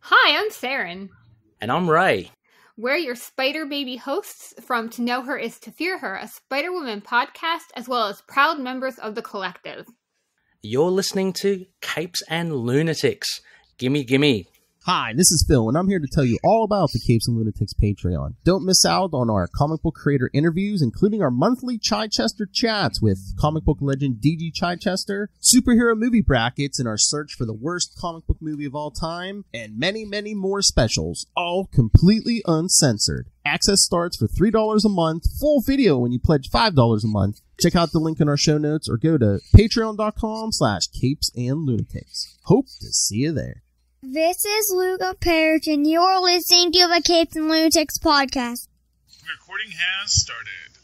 Hi, I'm Saren. And I'm Ray. We're your Spider Baby hosts from To Know Her Is to Fear Her, a Spider-Woman podcast, as well as proud members of the collective. You're listening to Capes and Lunatics. Gimme, gimme. Hi, this is Phil, and I'm here to tell you all about the Capes and Lunatics Patreon. Don't miss out on our comic book creator interviews, including our monthly Chichester chats with comic book legend D.G. Chichester, superhero movie brackets in our search for the worst comic book movie of all time, and many, many more specials, all completely uncensored. Access starts for $3 a month, full video when you pledge $5 a month. Check out the link in our show notes or go to patreon.com/capesandlunatics. Hope to see you there. This is Luca Perich, and you're listening to the Capes and Lunatics podcast. Recording has started.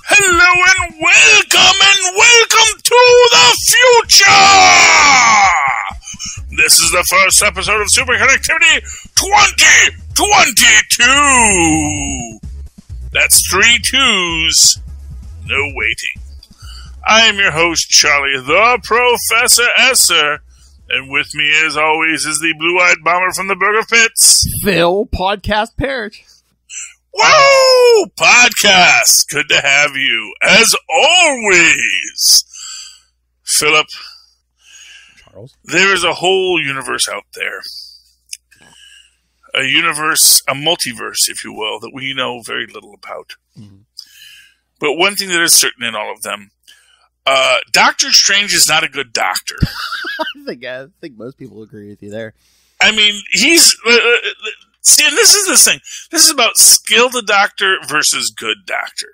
Hello and welcome to the future! This is the first episode of Superconnectivity 2022. That's 3 2s, no waiting. I am your host, Charlie, the Professor Esser, and with me, as always, is the blue-eyed bomber from the Burger Pits, Phil, podcast Perich. Whoa! Podcast! Good to have you, as always. Philip, Charles. There is a whole universe out there. A universe, a multiverse, if you will, that we know very little about. Mm-hmm. But one thing that is certain in all of them, Doctor Strange is not a good doctor. I think most people agree with you there. I mean, he's... see, and this is the thing. This is about skilled doctor versus good doctor.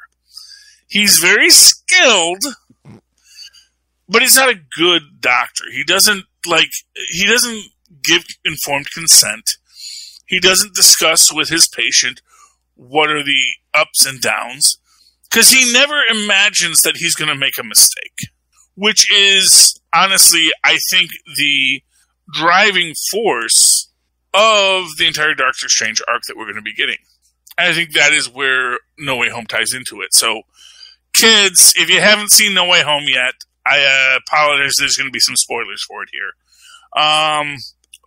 He's very skilled, but he's not a good doctor. He doesn't give informed consent. He doesn't discuss with his patient what are the ups and downs. Because he never imagines that he's going to make a mistake, which is, honestly, I think, the driving force of the entire Doctor Strange arc that we're going to be getting. And I think that is where No Way Home ties into it. So, kids, if you haven't seen No Way Home yet, I apologize, there's going to be some spoilers for it here.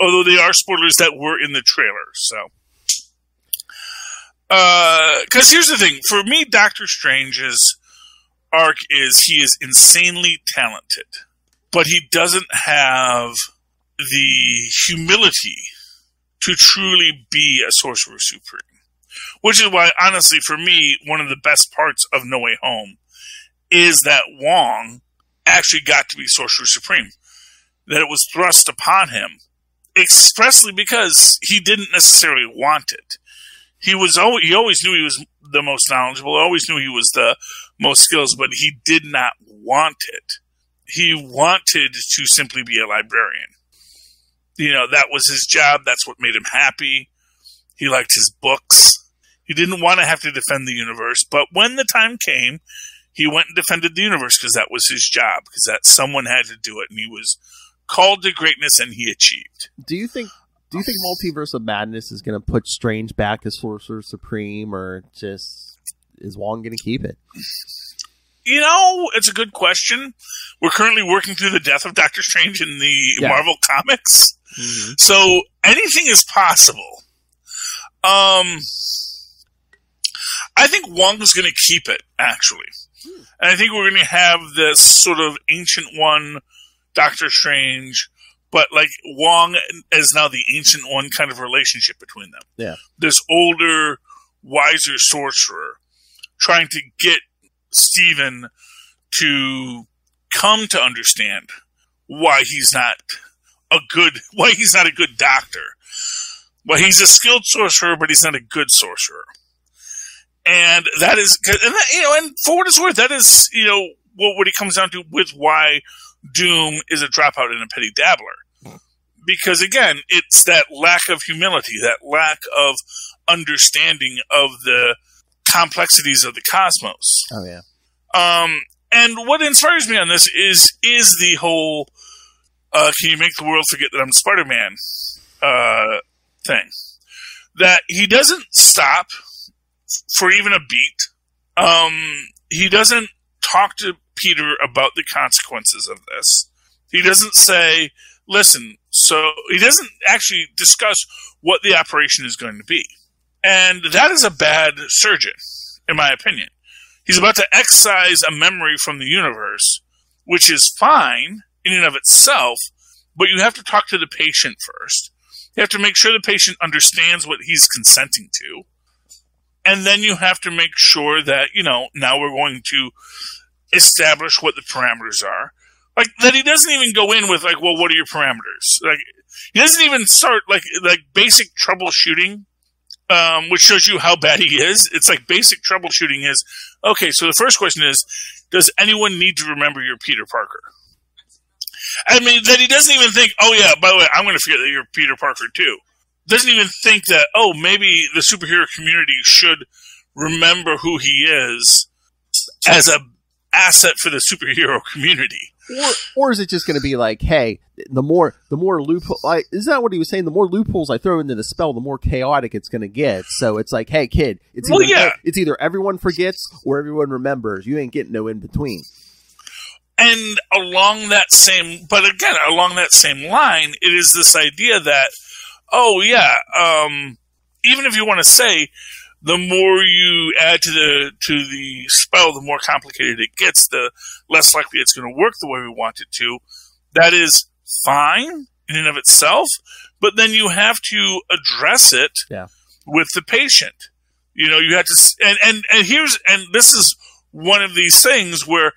Although they are spoilers that were in the trailer, so... Because here's the thing. For me, Doctor Strange's arc is he is insanely talented, but he doesn't have the humility to truly be a Sorcerer Supreme. Which is why, honestly, for me, one of the best parts of No Way Home is that Wong actually got to be Sorcerer Supreme. That it was thrust upon him expressly because he didn't necessarily want it. He always knew he was the most knowledgeable, always knew he was the most skills, but he did not want it. He wanted to simply be a librarian. You know, that was his job. That's what made him happy. He liked his books. He didn't want to have to defend the universe, but when the time came, he went and defended the universe because that was his job, because that someone had to do it, and he was called to greatness, and he achieved. Do you think Multiverse of Madness is going to put Strange back as Sorcerer Supreme, or just is Wong going to keep it? You know, it's a good question. We're currently working through the death of Doctor Strange in the Marvel Comics. Mm-hmm. So anything is possible. I think Wong's going to keep it, actually. And I think we're going to have this sort of Ancient One Doctor Strange, but like Wong is now the Ancient One kind of relationship between them. Yeah. This older, wiser sorcerer trying to get Stephen to come to understand why he's not a good doctor. Well, he's a skilled sorcerer, but he's not a good sorcerer. And that is, and for what it's worth, that is, what it comes down to with why Doom is a dropout and a petty dabbler. Because again, it's that lack of humility, that lack of understanding of the complexities of the cosmos. Oh yeah. And what inspires me on this is the whole can you make the world forget that I'm Spider-Man thing. That he doesn't stop for even a beat. He doesn't talk to Peter about the consequences of this. He doesn't say listen, so he doesn't actually discuss what the operation is going to be. And that is a bad surgeon, in my opinion. He's about to excise a memory from the universe, which is fine in and of itself, but you have to talk to the patient first. You have to make sure the patient understands what he's consenting to. And then you have to make sure that, now we're going to establish what the parameters are. Like, that he doesn't even go in with, well, what are your parameters? Like, he doesn't even start, like basic troubleshooting, which shows you how bad he is. It's like basic troubleshooting is, okay, so the first question is, does anyone need to remember your Peter Parker? I mean, that he doesn't even think, oh yeah, by the way, I'm going to forget that you're Peter Parker too. Doesn't even think that, maybe the superhero community should remember who he is as a asset for the superhero community. Or is it just going to be like, hey, the more loophole, isn't that what he was saying? The more loopholes I throw into the spell, the more chaotic it's going to get. So it's like, hey, kid, it's either everyone forgets or everyone remembers. You ain't getting no in between. And along that same line, it is this idea that, even if you want to say, the more you add to the spell, the more complicated it gets, the less likely it's going to work the way we want it to. That is fine in and of itself, but then you have to address it with the patient. You have to, and this is one of these things where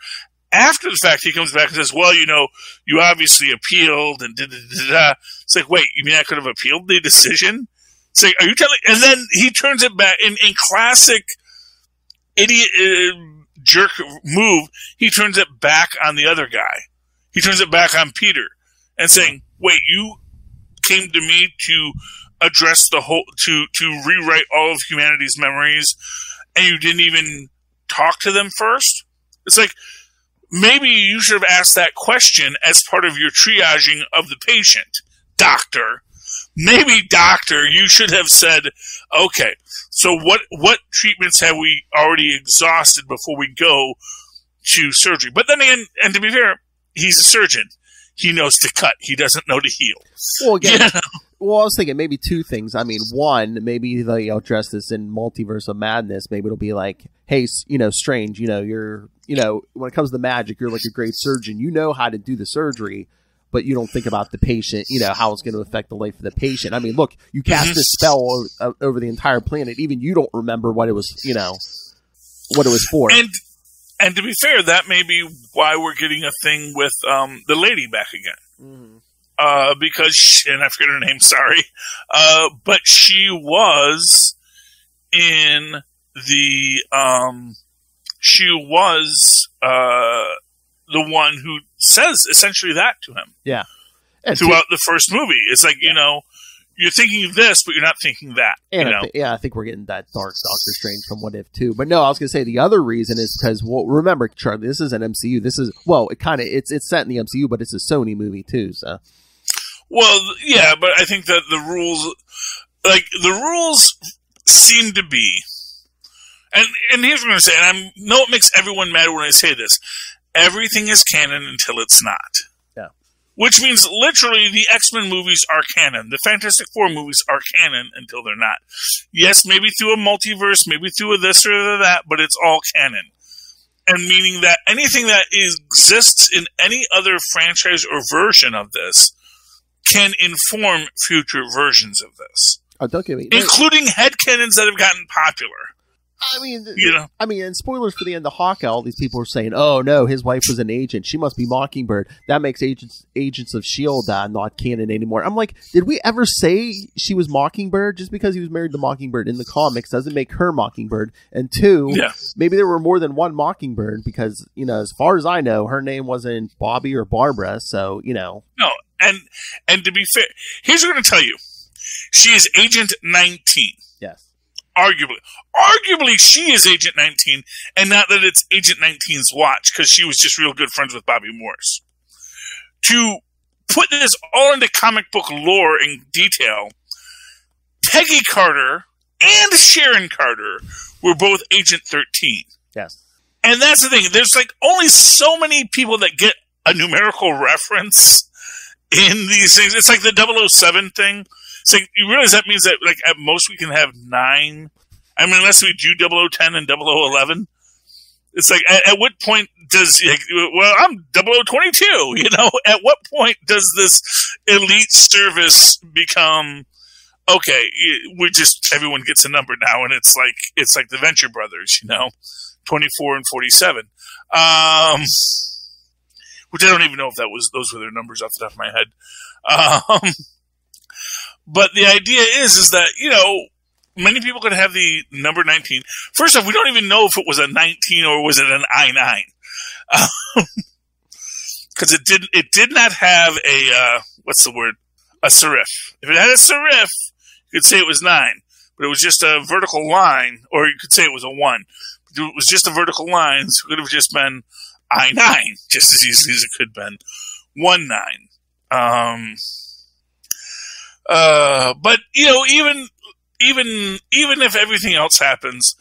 after the fact he comes back and says, well, you obviously appealed and da-da-da-da. It's like, wait, you mean I could have appealed the decision? It's like, are you telling? And then he turns it back in classic idiot jerk move. He turns it back on the other guy. He turns it back on Peter and saying, wait, you came to me to address the whole, to rewrite all of humanity's memories, and you didn't even talk to them first? It's like, maybe you should have asked that question as part of your triaging of the patient, doctor. Maybe, doctor, you should have said, okay, so what treatments have we already exhausted before we go to surgery? But then again, and to be fair, he's a surgeon. He knows to cut. He doesn't know to heal. Well, again, well, I was thinking maybe two things. I mean, one, maybe they'll address this in Multiverse of Madness. Maybe it'll be like, hey, Strange, you're, when it comes to magic, you're like a great surgeon. You know how to do the surgery, but you don't think about the patient, how it's going to affect the life of the patient. I mean, look, you cast this spell over the entire planet. Even you don't remember what it was, what it was for. And to be fair, that may be why we're getting a thing with the lady back again. Mm-hmm. Because, and I forget her name, sorry. But she was in the, the one who says essentially that to him. Yeah. And throughout the first movie. It's like, you're thinking this, but you're not thinking that. And I think we're getting that dark Doctor Strange from What If too. But no, I was going to say the other reason is because, remember, Charlie, this is an MCU. This is, it's set in the MCU, but it's a Sony movie too, so. Well, yeah, but I think that the rules seem to be, and here's what I'm going to say, and I know it makes everyone mad when I say this, everything is canon until it's not. Yeah. Which means literally the X-Men movies are canon. The Fantastic Four movies are canon until they're not. Yes, maybe through a multiverse, maybe through a this or that, but it's all canon. And meaning that anything that exists in any other franchise or version of this can inform future versions of this. Oh, don't get me. Including headcanons that have gotten popular. I mean, and spoilers for the end of Hawkeye, all these people are saying, oh no, his wife was an agent. She must be Mockingbird. That makes Agents of S.H.I.E.L.D. Not canon anymore. I'm like, did we ever say she was Mockingbird? Just because he was married to Mockingbird in the comics doesn't make her Mockingbird. And two, maybe there were more than one Mockingbird because, as far as I know, her name wasn't Bobby or Barbara. So, No, and to be fair, here's what I'm going to tell you. She is Agent 19. Yes. Arguably, she is Agent 19, and not that it's Agent 19's watch, because she was just real good friends with Bobby Morse. To put this all into comic book lore in detail, Peggy Carter and Sharon Carter were both Agent 13. Yes. And that's the thing. There's only so many people that get a numerical reference in these things. It's like the 007 thing. It's like, you realize that means that, like, at most we can have 9. I mean, unless we do 0010 and 0011. It's like, at what point does, like, well, I'm 0022, you know? At what point does this elite service become, okay, everyone gets a number now, and it's like the Venture Brothers, you know? 24 and 47. Which I don't even know if those were their numbers off the top of my head. But the idea is that, you know, many people could have the number 19. First off, we don't even know if it was a 19 or was it an I-9. Because it did not have a, what's the word? A serif. If it had a serif, you could say it was 9. But it was just a vertical line, or you could say it was a 1. But it was just a vertical line, so it could have just been I-9, just as easily as it could have been 1-9. But, you know, even if everything else happens,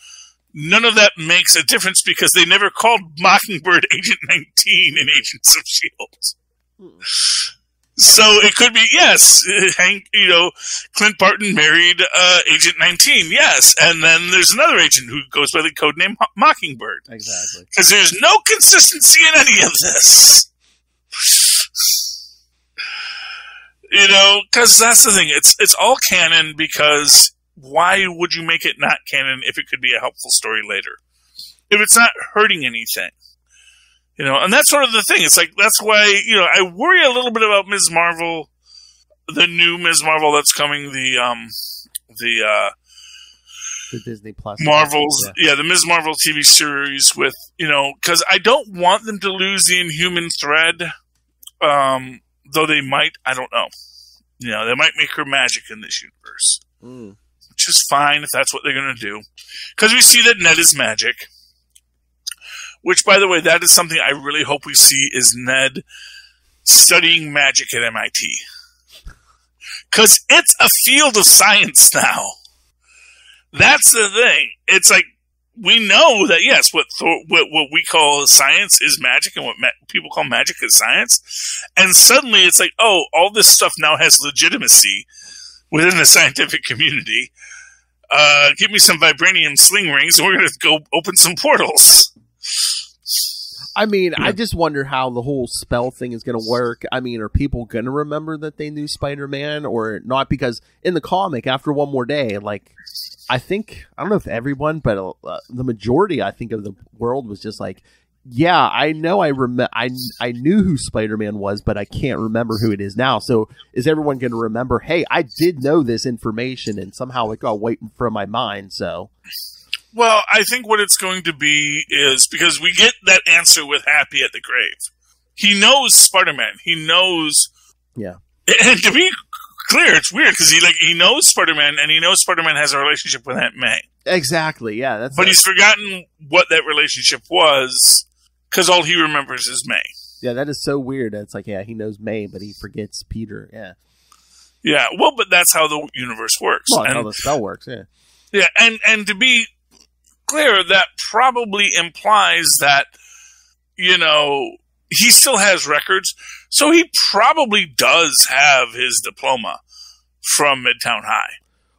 none of that makes a difference because they never called Mockingbird Agent 19 in Agents of S.H.I.E.L.D. So it could be, yes, Hank, you know, Clint Barton married Agent 19, yes, and then there's another agent who goes by the codename Mockingbird. Exactly. Because there's no consistency in any of this. You know, because that's the thing. It's all canon because why would you make it not canon if it could be a helpful story later? If it's not hurting anything. You know, and that's sort of the thing. It's like, that's why, you know, I worry a little bit about Ms. Marvel, the new Ms. Marvel that's coming, the Disney Plus. Marvels, the Ms. Marvel TV series with, you know, because I don't want them to lose the Inhuman thread, though they might, I don't know. You know, they might make her magic in this universe. Which is fine if that's what they're going to do. Because we see that Ned is magic. Which, by the way, that is something I really hope we see is Ned studying magic at MIT. Because it's a field of science now. That's the thing. It's like, we know that, yes, what we call science is magic and what people call magic is science. And suddenly it's like, oh, all this stuff now has legitimacy within the scientific community. Give me some vibranium sling rings and we're going to go open some portals. I mean, I just wonder how the whole spell thing is going to work. I mean, are people going to remember that they knew Spider-Man or not? Because in the comic, after one more day, like, I don't know if everyone, but the majority, I think, of the world was just like, yeah, I know I knew who Spider-Man was, but I can't remember who it is now. So is everyone going to remember, hey, I did know this information and somehow it got away from my mind, so... Well, I think what it's going to be is, because we get that answer with Happy at the grave. He knows Spider-Man. He knows... Yeah. And to be clear, it's weird, because he knows Spider-Man, and he knows Spider-Man has a relationship with Aunt May. Exactly, yeah. But he's forgotten what that relationship was, because all he remembers is May. Yeah, that is so weird. It's like, yeah, he knows May, but he forgets Peter, yeah. Yeah, well, but that's how the universe works. Well, that's how the spell works, yeah. Yeah, and to be clear, that probably implies that, you know, he still has records, so he probably does have his diploma from Midtown High.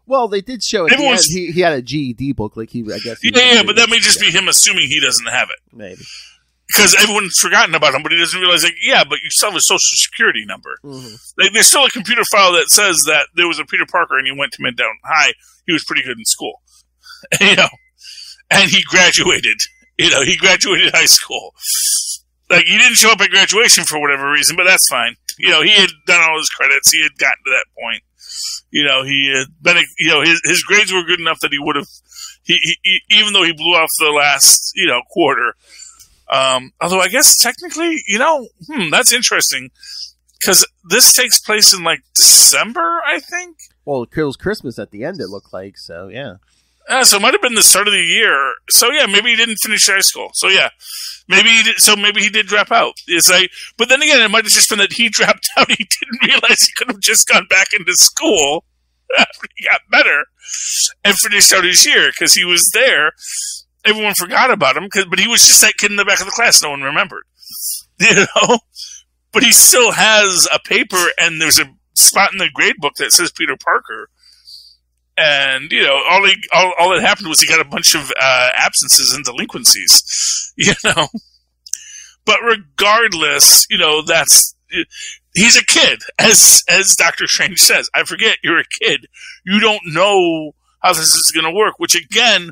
Well, they did show at the end he had a GED book, like I guess. Yeah, but that may just be him assuming he doesn't have it. Maybe. Because everyone's forgotten about him, but he doesn't realize, like, yeah, but you still have a social security number. Mm-hmm. Like, there's still a computer file that says that there was a Peter Parker and he went to Midtown High. He was pretty good in school. You know? And he graduated. You know, he graduated high school. Like, he didn't show up at graduation for whatever reason, but that's fine. You know, he had done all his credits. He had gotten to that point. You know, he had been, you know, his grades were good enough that he would have, he even though he blew off the last, you know, quarter. Although I guess technically, you know, that's interesting. Because this takes place in, like, December, I think? Well, it was Christmas at the end, it looked like, so, yeah. So it might have been the start of the year. So, yeah, maybe he didn't finish high school. So, yeah. Maybe he did drop out. It's like, but then again, it might have just been that he dropped out. He didn't realize he could have just gone back into school after he got better and finished out his year because he was there. Everyone forgot about him, but he was just that kid in the back of the class no one remembered. You know? but he still has a paper, and there's a spot in the grade book that says Peter Parker. And, you know, all that happened was he got a bunch of absences and delinquencies, you know. But regardless, you know, he's a kid, as Doctor Strange says. I forget, you're a kid. You don't know how this is going to work, which again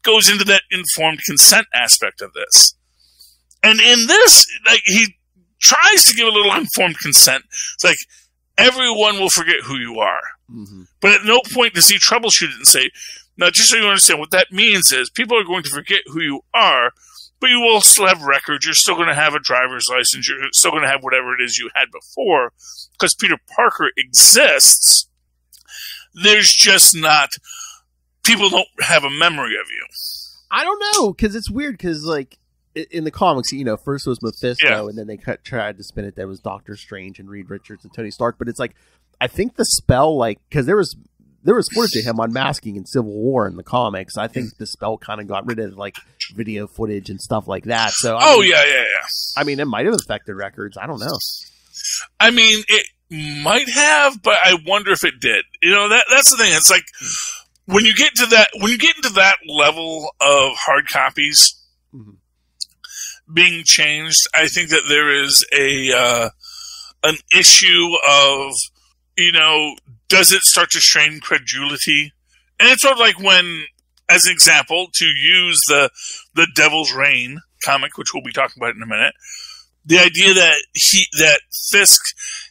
goes into that informed consent aspect of this. And in this, like, he tries to give a little informed consent. It's like, everyone will forget who you are. Mm-hmm. But at no point does he troubleshoot it and say, now, just so you understand, what that means is people are going to forget who you are, but you will still have records. You're still going to have a driver's license. You're still going to have whatever it is you had before, because Peter Parker exists. There's just not, people don't have a memory of you. I don't know, because it's weird, because, like, in the comics, you know, first it was Mephisto, and then they tried to spin it that was Doctor Strange and Reed Richards and Tony Stark, but it's like, I think the spell, like, because there was footage of him unmasking in Civil War in the comics. I think the spell kind of got rid of, like, video footage and stuff like that. So, yeah. I mean, it might have affected records. I don't know. I mean, it might have, but I wonder if it did. You know, that's the thing. It's like, when you get into that level of hard copies being changed, I think that there is an issue of, you know, does it start to strain credulity? And it's sort of like when, as an example, to use the Devil's Reign comic, which we'll be talking about in a minute, the idea that Fisk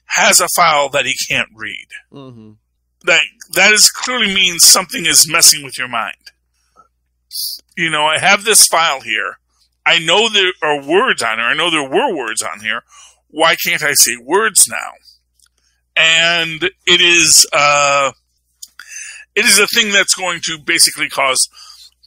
has a file that he can't read. Mm-hmm. That is clearly means something is messing with your mind. You know, I have this file here. I know there are words on here. I know there were words on here. Why can't I say words now? And it is a thing that's going to basically cause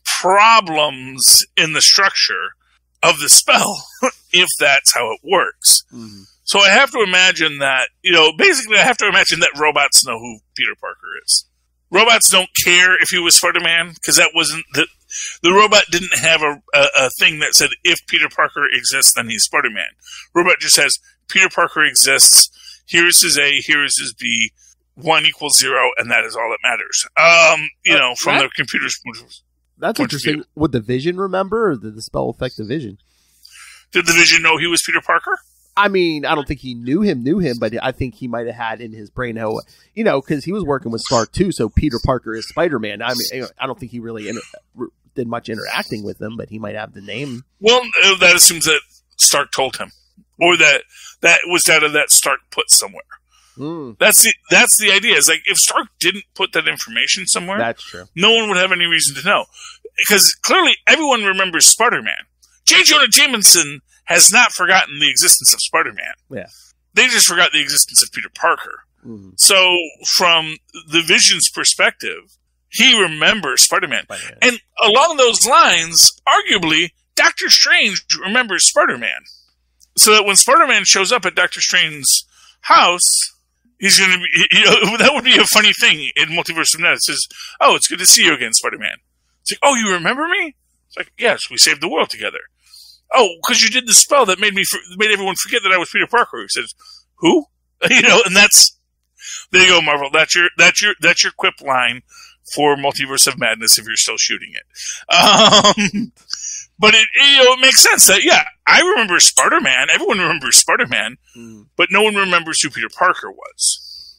problems in the structure of the spell if that's how it works. Mm-hmm. So I have to imagine that, you know, basically I have to imagine that robots know who Peter Parker is. Robots don't care if he was Spider-Man, because that wasn't the robot didn't have a thing that said if Peter Parker exists, then he's Spider-Man. Robot just says Peter Parker exists. Here's his A, here's his B, 1 = 0, and that is all that matters. You know, from the computer's point of view. That's interesting. Would the Vision remember, or did the spell affect the Vision? Did the Vision know he was Peter Parker? I mean, I don't think he knew him, but I think he might have had in his brain how, you know, because he was working with Stark too, so Peter Parker is Spider-Man. I mean, I don't think he really did much interacting with him, but he might have the name. Well, that assumes that Stark told him, or that was data that Stark put somewhere. Mm. That's the idea. It's like, if Stark didn't put that information somewhere, that's true. No one would have any reason to know, because clearly everyone remembers Spider-Man. J. Jonah Jameson has not forgotten the existence of Spider-Man. Yeah. They just forgot the existence of Peter Parker. Mm-hmm. So, from the Vision's perspective, he remembers Spider-Man. And along those lines, arguably, Doctor Strange remembers Spider-Man. So that when Spider-Man shows up at Doctor Strange's house, he's going to be, you know, that would be a funny thing in Multiverse of Madness. It says, oh, it's good to see you again, Spider-Man. It's like, oh, you remember me? It's like, yes, we saved the world together. Oh, because you did the spell that made everyone forget that I was Peter Parker. He says, who? You know, and there you go, Marvel. That's your quip line for Multiverse of Madness if you're still shooting it. But it makes sense that, yeah, I remember Spider-Man. Everyone remembers Spider-Man, but no one remembers who Peter Parker was.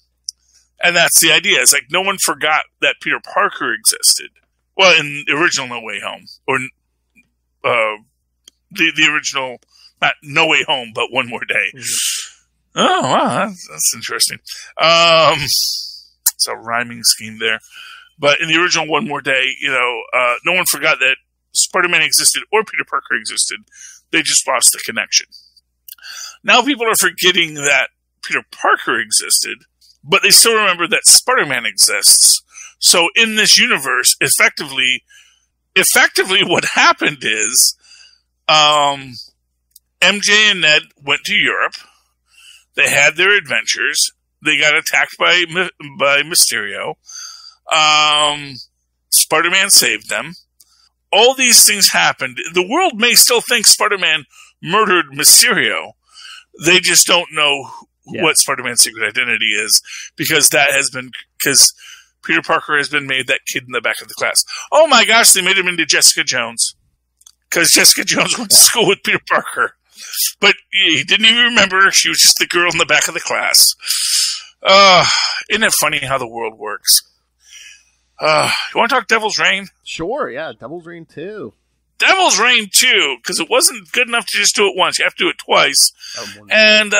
And that's the idea. It's like no one forgot that Peter Parker existed. Well, in the original No Way Home, or the original, not No Way Home, but One More Day. Mm-hmm. Oh, wow, that's interesting. It's a rhyming scheme there. But in the original One More Day, you know, no one forgot that Spider-Man existed or Peter Parker existed. They just lost the connection. Now people are forgetting that Peter Parker existed, but they still remember that Spider-Man exists. So in this universe, effectively what happened is, MJ and Ned went to Europe. They had their adventures. They got attacked by Mysterio. Spider-Man saved them. All these things happened. The world may still think Spider-Man murdered Mysterio. They just don't know what Spider-Man's secret identity is, because Peter Parker has been made that kid in the back of the class. Oh my gosh, they made him into Jessica Jones. Because Jessica Jones went to school with Peter Parker. But he didn't even remember her. She was just the girl in the back of the class. Isn't it funny how the world works? You want to talk Devil's Reign? Sure, yeah. Devil's Reign 2. Devil's Reign 2, because it wasn't good enough to just do it once. You have to do it twice. And,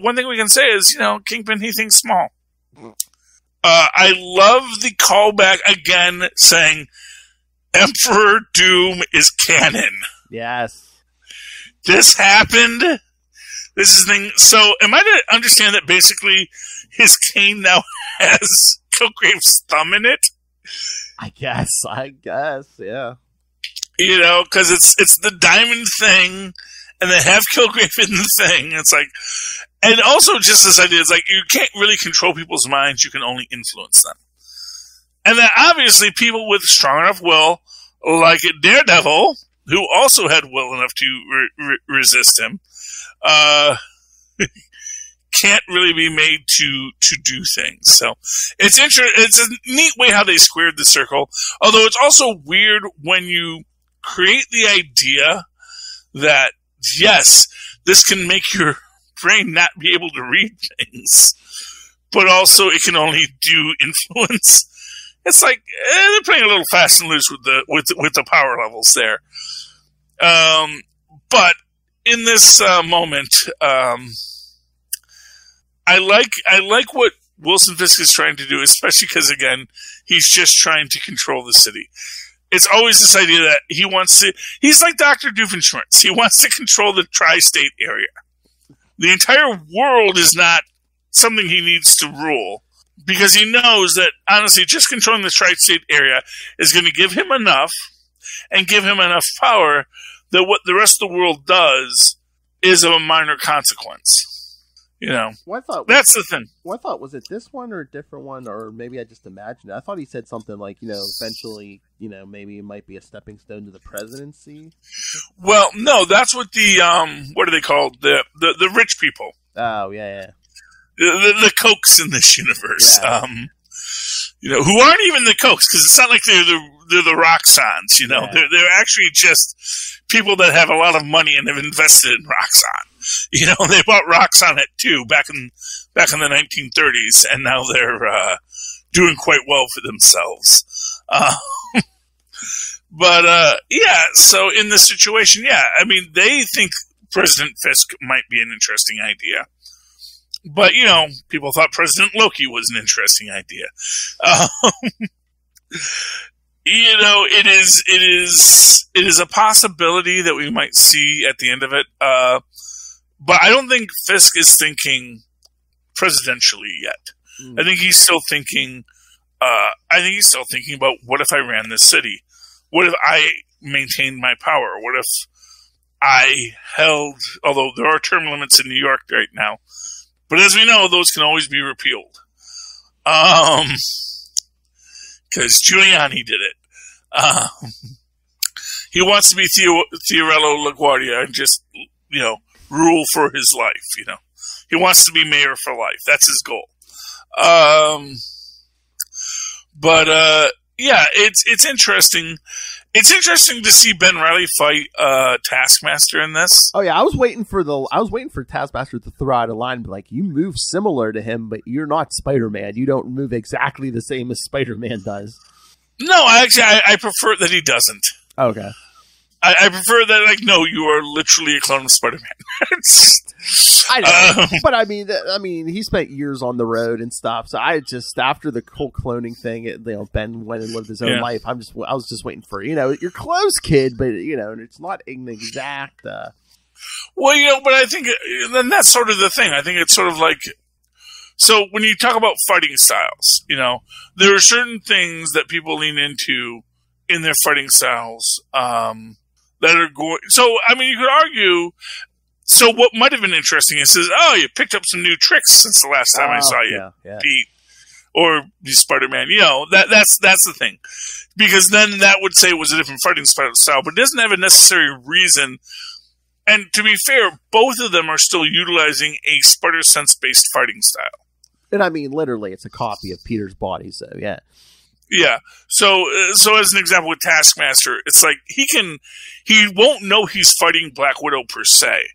one thing we can say is, Kingpin, he thinks small. I love the callback again saying, Emperor Doom is canon. Yes. This happened. This is the thing. So, am I to understand that basically his cane now has Kilgrave's thumb in it? I guess, yeah. Because it's the diamond thing, and they have Kilgrave in the thing. It's like, and also just this idea, it's like, you can't really control people's minds, you can only influence them. And then obviously people with strong enough will, like Daredevil, who also had will enough to resist him, can't really be made to do things. So it's it's a neat way how they squared the circle. Although it's also weird when you create the idea that, yes, this can make your brain not be able to read things, but also it can only do influence. It's like they're playing a little fast and loose with the power levels there. But in this moment, I like what Wilson Fisk is trying to do, especially because, again, he's just trying to control the city. It's always this idea that he wants to. He's like Dr. Doofenshmirtz. He wants to control the tri-state area. The entire world is not something he needs to rule, because he knows that, honestly, just controlling the tri-state area is going to give him enough and give him enough power that what the rest of the world does is of a minor consequence. That's the thing. Well, I thought, was it this one or a different one, or maybe I just imagined it? I thought he said something like, eventually, maybe it might be a stepping stone to the presidency. Well, no, that's what the, what are they called? The rich people. Oh, yeah. The Cokes in this universe. Yeah. Who aren't even the Cokes, because it's not like they're the Roxxons, Yeah. They're actually just people that have a lot of money and have invested in Roxxon. They bought Roxxon at 2 back in the 1930s, and now they're doing quite well for themselves. So in this situation, they think President Fisk might be an interesting idea. But, people thought President Loki was an interesting idea. It is a possibility that we might see at the end of it. But I don't think Fisk is thinking presidentially yet. I think he's still thinking. About, what if I ran this city? What if I maintained my power? What if I held? Although there are term limits in New York right now, but as we know, those can always be repealed. Because Giuliani did it. He wants to be Fiorello LaGuardia and just rule for his life. He wants to be mayor for life. That's his goal. It's interesting. It's interesting to see Ben Reilly fight Taskmaster in this. Oh yeah, I was waiting for Taskmaster to throw out a line, but like, you move similar to him, but you're not Spider-Man. You don't move exactly the same as Spider-Man does. No, I prefer that he doesn't. Okay. I prefer that, like, no, you are literally a clone of Spider-Man. I know, but I mean, he spent years on the road and stuff. So I just, after the whole cloning thing, Ben went and lived his own life. I was just waiting for, you're close, kid, but it's not an exact. Well, but I think then that's sort of the thing. I think it's sort of like, so when you talk about fighting styles, there are certain things that people lean into in their fighting styles. That are going. So, I mean, you could argue. So, what might have been interesting is, you picked up some new tricks since the last time I saw you, Pete, or Spider-Man. That's the thing, because then that would say it was a different fighting style, but it doesn't have a necessary reason And to be fair, both of them are still utilizing a Spider-Sense-based fighting style. And I mean, literally, it's a copy of Peter's body, so yeah. Yeah. So as an example with Taskmaster, it's like he won't know he's fighting Black Widow per se,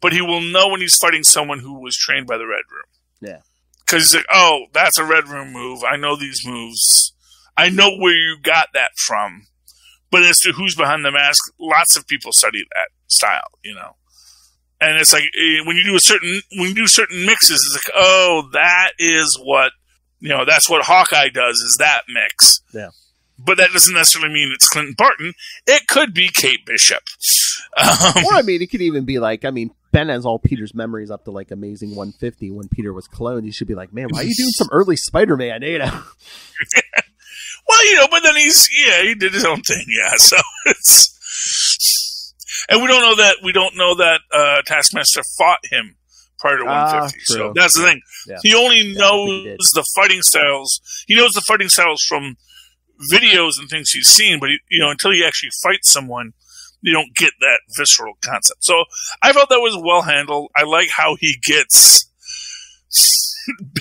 but he will know when he's fighting someone who was trained by the Red Room. Yeah. Because he's like, oh, that's a Red Room move. I know these moves. I know where you got that from. But as to who's behind the mask, lots of people study that style, you know. And it's like when you do certain mixes, it's like, oh, that is what, you know, that's what Hawkeye does, is that mix. Yeah. But that doesn't necessarily mean it's Clinton Barton. It could be Kate Bishop. Or, I mean, it could even be like, I mean, Ben has all Peter's memories up to like Amazing 150 when Peter was cloned. He should be like, man, why are you doing some early Spider-Man, you know? Well, you know, but then he did his own thing, yeah. So and we don't know that Taskmaster fought him prior to 150. So that's the thing. Yeah. He only knows the fighting styles. He knows the fighting styles from videos and things he's seen, but until he actually fights someone, you don't get that visceral concept. So I felt that was well handled. I like how he gets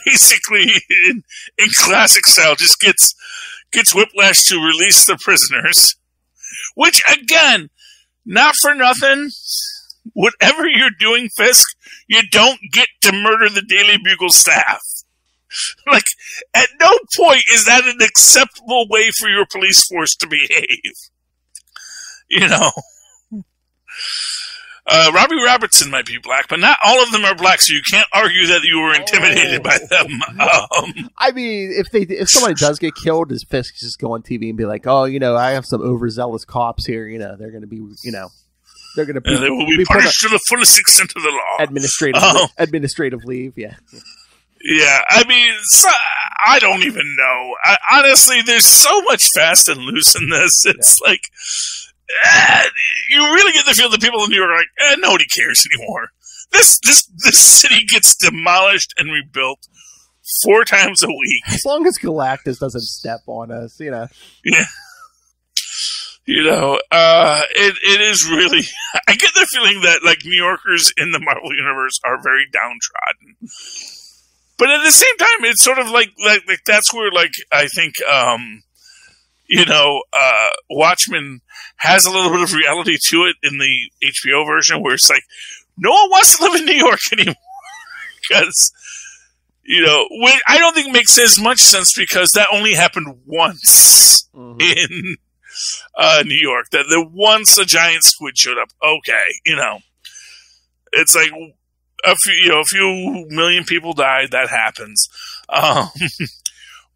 basically in classic style, just gets Whiplash to release the prisoners, which again, not for nothing, whatever you're doing, Fisk, you don't get to murder the Daily Bugle staff. Like, at no point is that an acceptable way for your police force to behave. You know? Robbie Robertson might be black, but not all of them are black, so you can't argue that you were intimidated by them. I mean, if somebody does get killed, does Fisk just go on TV and be like, oh, I have some overzealous cops here, they're going to be, they're going to be... They will be punished to the fullest extent of the law. Administrative leave, yeah. Yeah, I mean, I don't even know. Honestly, there's so much fast and loose in this. It's like... you really get the feel that people in New York are like, nobody cares anymore. This city gets demolished and rebuilt 4 times a week. As long as Galactus doesn't step on us, Yeah. It is really... I get the feeling that, like, New Yorkers in the Marvel Universe are very downtrodden. But at the same time, it's sort of like that's where, like, I think... Watchmen has a little bit of reality to it in the HBO version, where it's like, no one wants to live in New York anymore. Because, I don't think it makes as much sense because that only happened once in New York. That once a giant squid showed up. Okay, it's like a few million people died. That happens.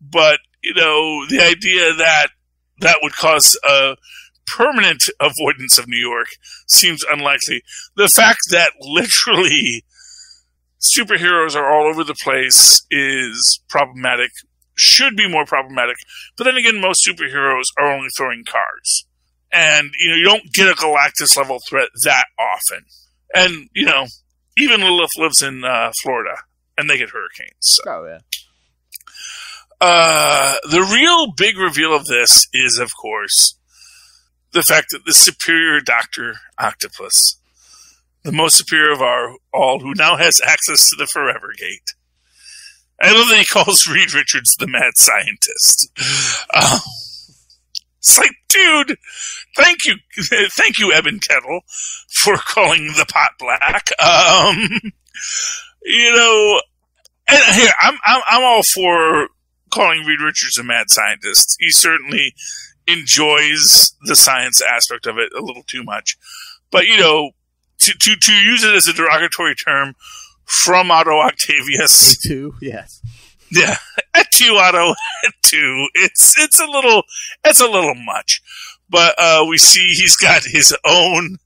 But, the idea that would cause a permanent avoidance of New York seems unlikely. The fact that literally superheroes are all over the place is problematic, should be more problematic. But then again, most superheroes are only throwing cars. And, you don't get a Galactus-level threat that often. And, even Lilith lives in Florida, and they get hurricanes. So. Oh, yeah. The real big reveal of this is, of course, the fact that the superior Dr. Octopus, the most superior of all, who now has access to the Forever Gate. I love that he calls Reed Richards the mad scientist. It's like, dude, thank you, Eben Kettle, for calling the pot black. And here, I'm all for calling Reed Richards a mad scientist. He certainly enjoys the science aspect of it a little too much. But, to use it as a derogatory term from Otto Octavius. Me too, yes. Yeah. To Otto, too. It's a little much. But, we see he's got his own,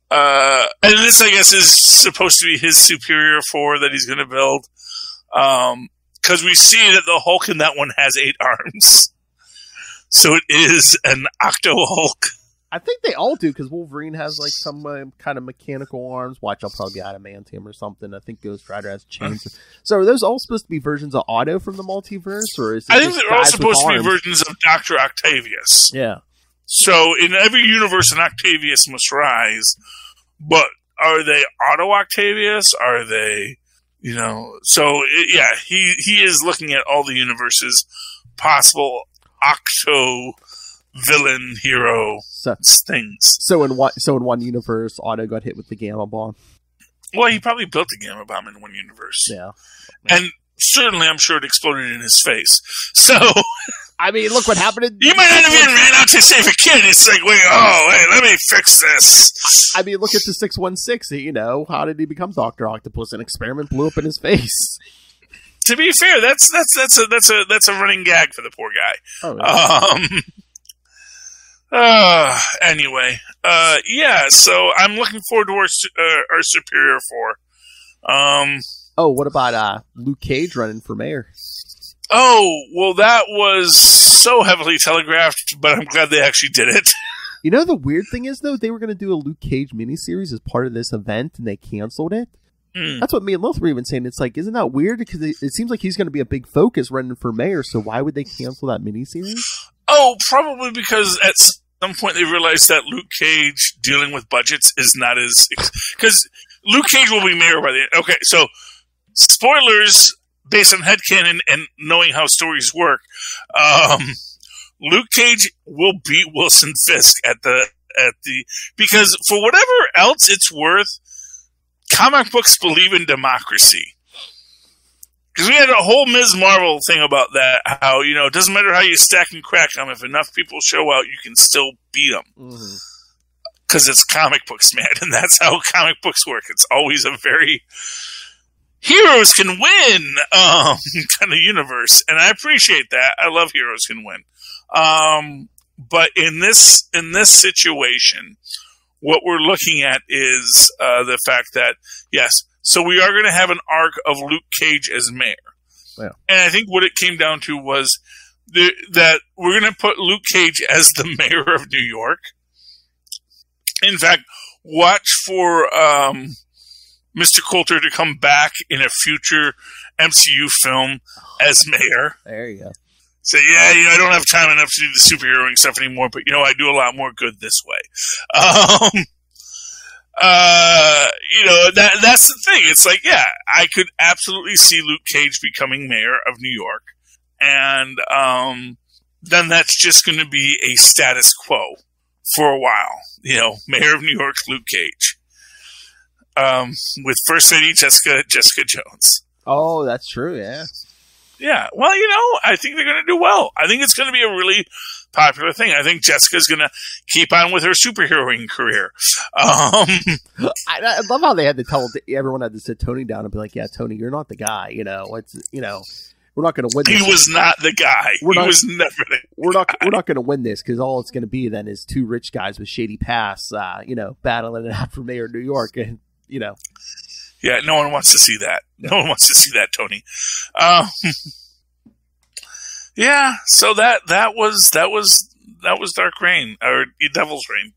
and this, I guess, is supposed to be his superior 4 that he's going to build. Because we see that the Hulk in that one has 8 arms. So it is an Octo-Hulk. I think they all do, because Wolverine has like some kind of mechanical arms. Watch, I'll probably adamantium or something. I think Ghost Rider has chains. So are those all supposed to be versions of Otto from the multiverse? Or is it I think they're all supposed to be versions of Dr. Octavius. Yeah. So in every universe, an Octavius must rise. but are they Otto Octavius? Are they, he is looking at all the universes, possible Octo villain hero things. So in one universe, Otto got hit with the gamma bomb. Well, he probably built the gamma bomb in one universe. Yeah. And certainly, I'm sure it exploded in his face. So, I mean, look what happened. You might not have even ran out to save a kid. It's like, hey, let me fix this. I mean, look at the 616. How did he become Dr. Octopus? An experiment blew up in his face. To be fair, that's a running gag for the poor guy. Oh, yeah. Anyway, so I'm looking forward to our Superior 4. What about Luke Cage running for mayor? Oh, well, that was so heavily telegraphed, but I'm glad they actually did it. The weird thing is, though, they were going to do a Luke Cage miniseries as part of this event, and they canceled it. That's what me and Lilith were even saying. It's like, isn't that weird? Because it seems like he's going to be a big focus running for mayor, so why would they cancel that miniseries? Oh, probably because at some point they realized that Luke Cage dealing with budgets is not as... Because Luke Cage will be mayor by the end. Okay, so spoilers based on headcanon and knowing how stories work. Luke Cage will beat Wilson Fisk at the because for whatever else it's worth, comic books believe in democracy. Because we had a whole Ms. Marvel thing about that, how, it doesn't matter how you stack and crack them, if enough people show out, you can still beat them. Because it's comic books, man, and that's how comic books work. It's always a very heroes can win kind of universe, and I appreciate that. I love heroes can win. But in this situation, what we're looking at is the fact that, yes, so we are going to have an arc of Luke Cage as mayor. Yeah. And I think what it came down to was that we're going to put Luke Cage as the mayor of New York. In fact, watch for Mr. Coulter to come back in a future MCU film as mayor. There you go. Say, I don't have time enough to do the superheroing stuff anymore, but, I do a lot more good this way. That's the thing. It's like, I could absolutely see Luke Cage becoming mayor of New York. And then that's just going to be a status quo for a while. Mayor of New York, Luke Cage. With First Lady Jessica Jones. Oh, that's true, yeah. Yeah, well, I think they're going to do well. I think it's going to be a really popular thing. I think Jessica's going to keep on with her superheroing career. I love how they had to tell everyone had to sit Tony down and be like, "Yeah, Tony, you're not the guy. We're not going to win this." He was not the guy. Was never the guy. We're not going to win this because all it's going to be then is two rich guys with shady pasts, battling it out for mayor of New York, and Yeah, no one wants to see that. No one wants to see that, Tony. So that was Dark Reign, or Devil's Reign.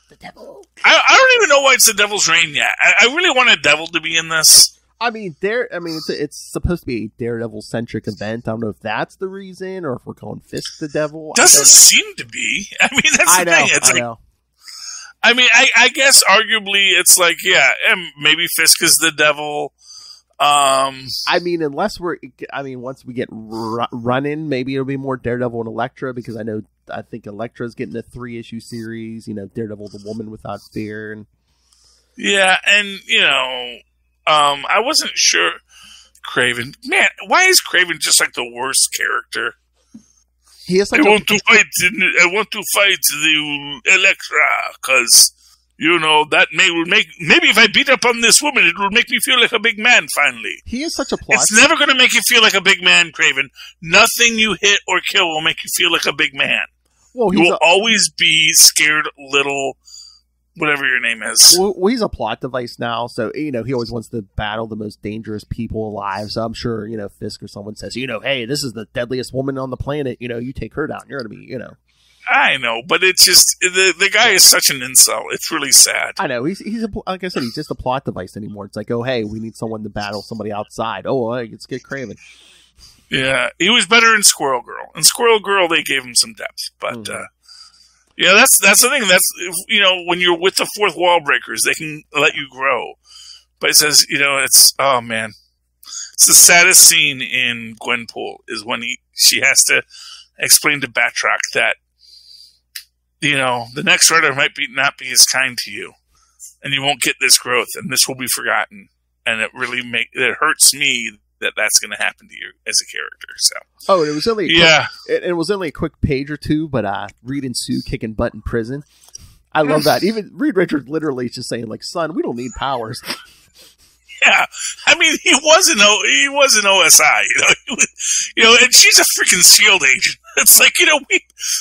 The devil. I don't even know why it's the Devil's Reign yet. I really want a devil to be in this. I mean, it's supposed to be a Daredevil-centric event. I don't know if that's the reason, or if we're calling Fisk the devil. Doesn't seem to be. I mean, that's the thing. It's like, I mean, I guess arguably it's like, maybe Fisk is the devil. I mean, once we get running, maybe it'll be more Daredevil and Elektra, because I think Elektra's getting a 3-issue series. Daredevil, the Woman Without Fear, and I wasn't sure. Craven, man, why is Craven just like the worst character? He is like I want to fight the Elektra, because that maybe if I beat up on this woman, it will make me feel like a big man finally. He is such a plot. It's never going to make you feel like a big man, Craven. Nothing you hit or kill will make you feel like a big man. Well, you will always be scared little, whatever your name is. Well, he's a plot device now, so he always wants to battle the most dangerous people alive. So I'm sure Fisk or someone says, hey, this is the deadliest woman on the planet. You take her down, you're gonna be, I know, but it's just the guy is such an incel. It's really sad. I know he's like I said, he's just a plot device anymore. It's like, oh hey, we need someone to battle somebody outside. Oh, let's get Craven. Yeah, he was better in Squirrel Girl. In Squirrel Girl, they gave him some depth, but That's the thing. That's, when you're with the fourth wall breakers, they can let you grow. But it says, it's, oh man, it's the saddest scene in Gwenpool is when she has to explain to Batroc that, the next writer might not be as kind to you, and you won't get this growth, and this will be forgotten. And it really it hurts me that that's going to happen to you as a character. So, it was only it was only a quick page or two, but Reed and Sue kicking butt in prison. I love that. Even Reed Richards literally is just saying, like, son, we don't need powers. Yeah, I mean, he was an OSI, and she's a freaking SHIELD agent. It's like,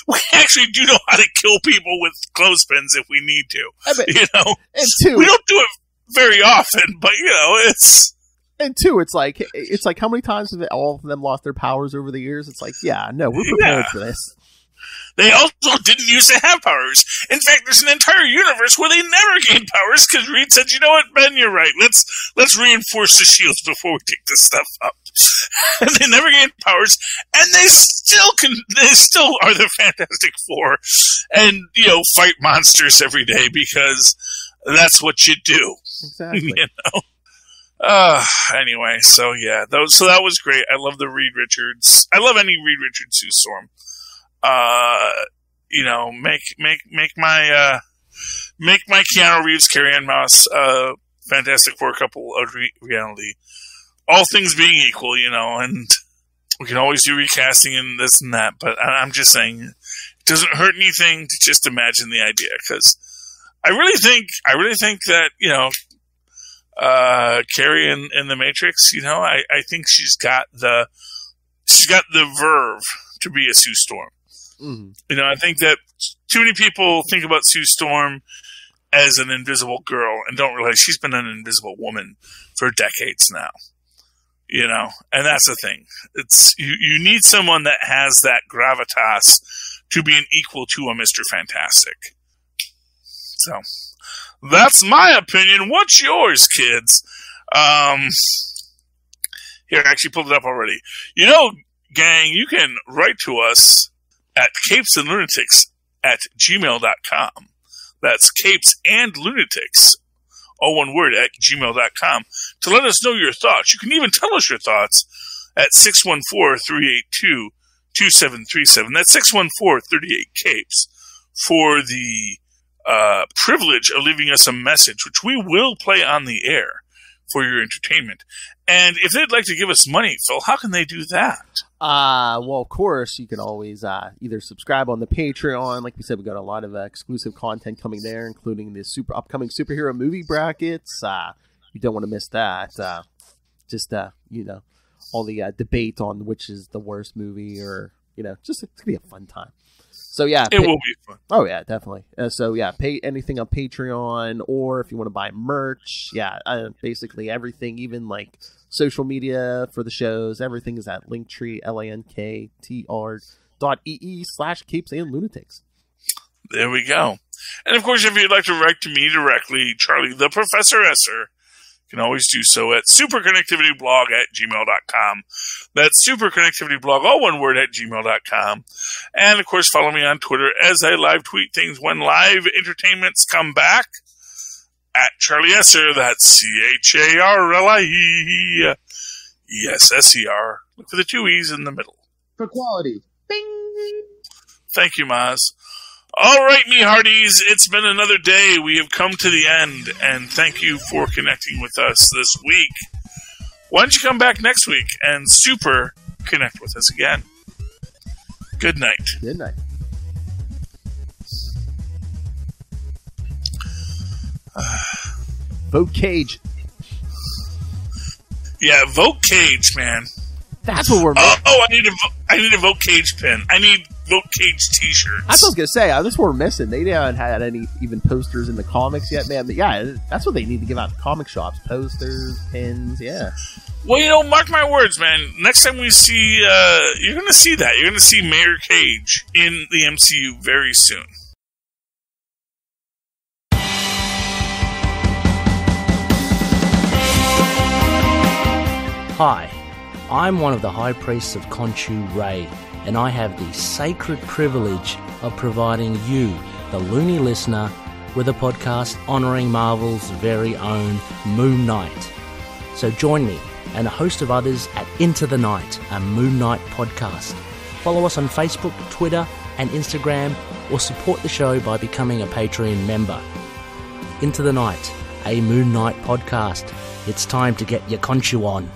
we actually do know how to kill people with clothespins if we need to. And two, we don't do it very often, but it's. And two, it's like how many times have all of them lost their powers over the years? It's like, we're prepared for this. They also didn't used to have powers. In fact, there's an entire universe where they never gained powers because Reed said, "You know what, Ben, you're right. Let's reinforce the shields before we take this stuff up." And they never gained powers, and they still are the Fantastic Four, and fight monsters every day because that's what you do. Exactly. Anyway, so yeah, so that was great. I love the Reed Richards. I love any Reed Richards Sue Storm. Make my Keanu Reeves, Carrie-Anne Moss, Fantastic Four couple of reality. All things being equal, and we can always do recasting and this and that, but I'm just saying it doesn't hurt anything to just imagine the idea, because I really think that, Carrie in the Matrix, I think she's got the verve to be a Sue Storm. Mm-hmm. I think that too many people think about Sue Storm as an invisible girl and don't realize she's been an invisible woman for decades now. And that's the thing. It's you need someone that has that gravitas to be an equal to a Mr. Fantastic. So that's my opinion. What's yours, kids? Here, I actually pulled it up already. Gang, you can write to us at capesandlunatics@gmail.com. That's capes and lunatics, all one word, at gmail.com, to let us know your thoughts. You can even tell us your thoughts at 614-382-2737. That's 614-38-CAPES for the privilege of leaving us a message, which we will play on the air for your entertainment. And if they'd like to give us money, Phil, how can they do that? Well, of course, you can always either subscribe on the Patreon. Like we said, we got a lot of exclusive content coming there, including the upcoming superhero movie brackets. You don't want to miss that. All the debate on which is the worst movie, or just it's gonna be a fun time. So yeah, it will be fun. Oh yeah, definitely. Pay anything on Patreon, or if you want to buy merch, basically everything, even like social media for the shows, everything is at Linktree, linktr.ee/capesandlunatics. There we go. And of course, if you'd like to write to me directly, Charlie the Professor Esser, you can always do so at superconnectivityblog@gmail.com. That's superconnectivityblog, all one word, @gmail.com. And of course, follow me on Twitter as I live tweet things when live entertainments come back. At Charlie Esser, that's CHARLIE. Yes, SER. Look for the two E's in the middle. For quality. Bing! Thank you, Maz. All right, me hearties, it's been another day. We have come to the end, and thank you for connecting with us this week. Why don't you come back next week and super connect with us again? Good night. Good night. Vote Cage. Yeah, vote Cage, man. That's what we're missing. I need a vote Cage pin. I need vote Cage t-shirts. That's what I was gonna say. That's what we're missing. They haven't had any even posters in the comics yet, man. But yeah, that's what they need to give out to comic shops: posters, pins. Yeah. Well, mark my words, man. Next time we see, you're gonna see that. You're gonna see Mayor Cage in the MCU very soon. Hi, I'm one of the High Priests of Khonshu Ray, and I have the sacred privilege of providing you, the loony listener, with a podcast honouring Marvel's very own Moon Knight. So join me and a host of others at Into the Night, a Moon Knight podcast. Follow us on Facebook, Twitter and Instagram, or support the show by becoming a Patreon member. Into the Night, a Moon Knight podcast. It's time to get your conchu on.